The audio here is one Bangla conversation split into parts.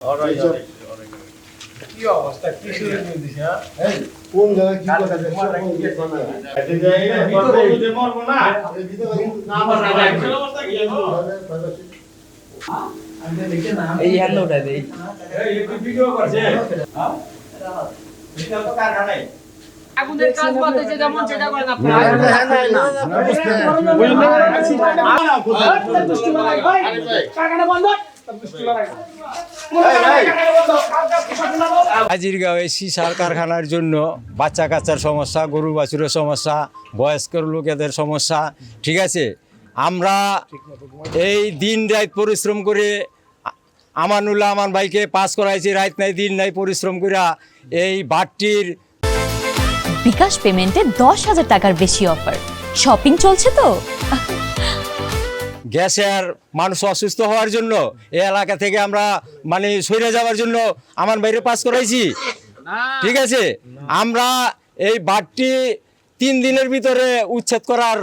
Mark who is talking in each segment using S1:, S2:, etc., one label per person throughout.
S1: কি অবস্থা কি শুরু করে দিছে
S2: এই কোন জায়গায় কি কথা দেখছো
S1: মরবো না অবস্থা কি
S3: এই হ্যান্ড উঠাই দেই
S1: এই ভিডিও করছে হ্যাঁ এটা তো কারখানায়
S4: আগুনের কাজ বাতাসে যেমন সেটা করেন আপনারা কারখানা বন্ধ
S5: হাজিরগাঁওয়ে সিসার কারখানার জন্য বাচ্চা কাচ্চার সমস্যা, গরু বাছুরের সমস্যা, বয়স্ক লোকেদের সমস্যা, ঠিক আছে। আমরা এই দিন রাত পরিশ্রম করে আমানুল্লাহ আমার ভাইকে পাস করাইছি, রাত নাই দিন নাই পরিশ্রম করে এই বাটটির
S6: বিকাশ পেমেন্টে 10,000 টাকার বেশি অফার। শপিং চলছে তো।
S5: গ্যাসের মানুষ অসুস্থ হওয়ার জন্য এই এলাকা থেকে আমরা মানে সরে যাওয়ার জন্য আমার বাইরে পাস করাইছি, ঠিক আছে। আমরা এই বাটটি 3 দিনের ভিতরে উচ্ছেদ করার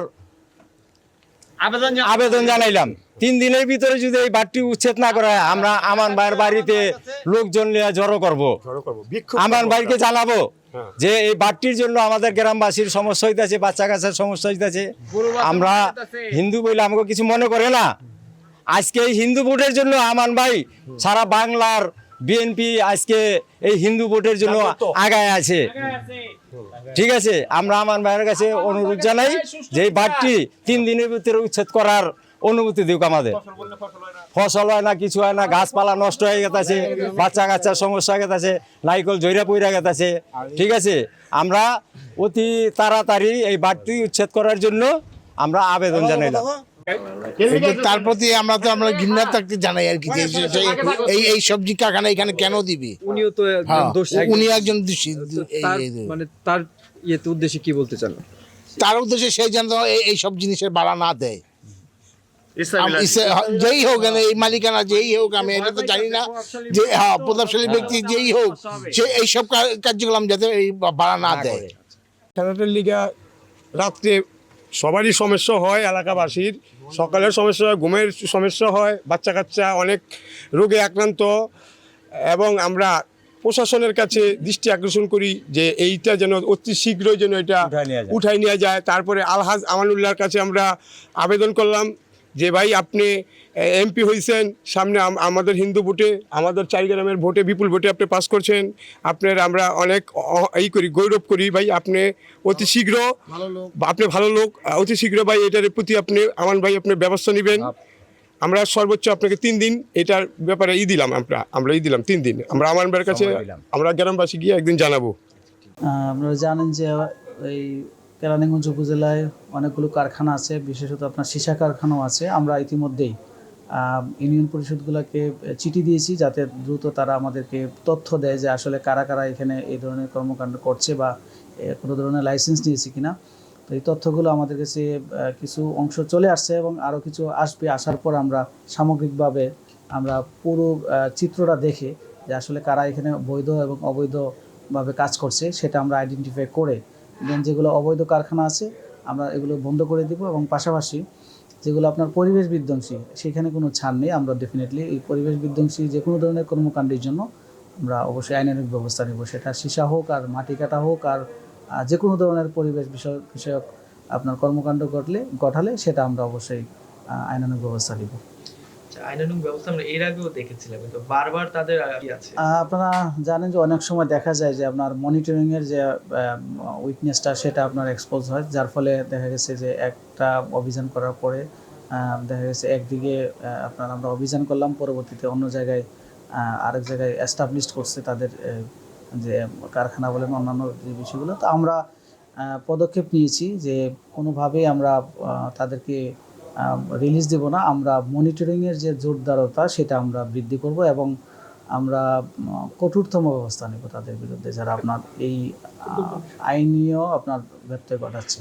S5: আবেদন জানাইলাম। 3 দিনের ভিতরে যদি এই বাটটি উচ্ছেদ না করা হয়, আমরা আমার ভাইয়ের বাড়িতে লোকজন নিয়ে জড়ো করব, আমার ভাইকে জানাবো যে এই বাটটির জন্য আমাদের গ্রামবাসীর সমস্যা হইতেছে, বাচ্চা কাচ্চার সমস্যা হইতেছে। আমরা হিন্দু বলে আমাকে কিছু মনে করে না। আজকে এই হিন্দু ভোটের জন্য আমান ভাই সারা বাংলার বিএনপি আজকে এই হিন্দু ভোটের জন্য আগায় আছে, ঠিক আছে। আমরা আমান ভাইয়ের কাছে অনুরোধ জানাই যে এই বাটটি 3 দিনের ভিতরে উচ্ছেদ করার অনুমতি দিক। আমাদের ফসল হয় না, কিছু হয় না, গাছপালা নষ্ট হয়ে গেছে, বাচ্চা কাচ্চার সমস্যা হয়ে গেছে, নাইকল জৈরা পইরা গেছে, ঠিক আছে। আমরা অতি তাড়াতাড়ি এই বাটটি উচ্ছেদ করার জন্য আমরা আবেদন জানাইলাম।
S2: তার প্রতি আমরা ঘৃণা থাকতে জানাই আর কি, এই সবজি কারখানা এখানে কেন দিবি?
S3: উনিও তো
S2: উনি একজন দোষী,
S3: মানে তার ইয়েতে উদ্দেশ্যে কি বলতে চান?
S2: তার উদ্দেশ্যে সেই যেন এই সব জিনিসের বাড়া না দেয়, যেই হোক এই মালিকানা যেই হোক, আমি এটা তো জানি না যে হ্যাঁ প্রতাপশালী ব্যক্তি যেই হোক, সে এইসব কার্যক্রম যাতে এই বাড়া না দেয়।
S7: খেলাটার লিগা রাত্রে সবারই সমস্যা হয়, এলাকাবাসীর সকালের সমস্যা হয়, ঘুমের সমস্যা হয়, বাচ্চা কাচ্চা অনেক রোগে আক্রান্ত। এবং আমরা প্রশাসনের কাছে দৃষ্টি আকর্ষণ করি যে এইটা যেন অতি শীঘ্রই যেন এটা উঠাই নেওয়া যায়। তারপরে আলহাজ আমানুল্লাহর কাছে আমরা আবেদন করলাম যে ভাই আপনি এমপি হয়েছেন, সামনে আমাদের হিন্দু ভোটে, আমাদের 4 গ্রামের ভোটে, বিপুল ভোটে আপনি পাস করছেন, আপনার আমরা অনেক করি, গৌরব করি ভাই। আপনি অতি শীঘ্র, আপনি ভালো লোক, অতি শীঘ্র ভাই এটার প্রতি আপনি আমান ভাই আপনি ব্যবস্থা নেবেন। আমরা সর্বোচ্চ আপনাকে 3 দিন এটার ব্যাপারে দিলাম, আমরা দিলাম 3 দিন। আমরা আমান ভাইয়ের কাছে আমরা গ্রামবাসী গিয়ে একদিন জানাবো।
S8: আপনারা জানেন যে এই কেরানীগঞ্জ উপজেলায় অনেকগুলো কারখানা আছে, বিশেষত আপনার সীসা কারখানাও আছে। আমরা ইতিমধ্যেই ইউনিয়ন পরিষদগুলোকে চিঠি দিয়েছি যাতে দ্রুত তারা আমাদেরকে তথ্য দেয় যে আসলে কারা কারা এখানে এই ধরনের কর্মকাণ্ড করছে বা কোনো ধরনের লাইসেন্স নিয়েছে কিনা। তো এই তথ্যগুলো আমাদের কাছে কিছু অংশ চলে আসছে এবং আরও কিছু আসবে। আসার পর আমরা সামগ্রিকভাবে আমরা পুরো চিত্রটা দেখে যে আসলে কারা এখানে বৈধ এবং অবৈধভাবে কাজ করছে সেটা আমরা আইডেন্টিফাই করে দেন যেগুলো অবৈধ কারখানা আছে আমরা এগুলো বন্ধ করে দিব। এবং পাশাপাশি যেগুলো আপনার পরিবেশ বিধ্বংসী সেখানে কোনো ছাড় নেই। আমরা ডেফিনেটলি এই পরিবেশ বিধ্বংসী যে কোনো ধরনের কর্মকাণ্ডের জন্য আমরা অবশ্যই আইনানুগ ব্যবস্থা নেব, সেটা সীসা হোক আর মাটি কাটা হোক আর যে কোনো ধরনের পরিবেশ বিষয়ক আপনার কর্মকাণ্ড ঘটালে সেটা আমরা অবশ্যই আইনানুগ ব্যবস্থা নেব।
S3: আইনানুগ ব্যবস্থা আমরা এর আগেও দেখেছিলাম, কিন্তু বারবার তাদের কি আছে
S8: আপনারা জানেন যে অনেক সময় দেখা যায় যে আপনার মনিটরিংয়ের যে উইকনেসটা সেটা আপনার এক্সপোজ হয়, যার ফলে দেখা গেছে যে একটা অভিযান করার পরে দেখা গেছে একদিকে আপনার আমরা অভিযান করলাম, পরবর্তীতে অন্য জায়গায় আরেক জায়গায় এস্টাবলিশড করছে তাদের যে কারখানা বলেন অন্যান্য যে বিষয়গুলো। তো আমরা পদক্ষেপ নিয়েছি যে কোনোভাবেই আমরা তাদেরকে রিলিজ দেব না। আমরা মনিটরিংয়ের যে জোরদারতা সেটা আমরা বৃদ্ধি করব এবং আমরা কঠোরতম ব্যবস্থা নেব তাদের বিরুদ্ধে যারা আপনার এই আইনীয় আপনার ব্যত্যয় ঘটাচ্ছে।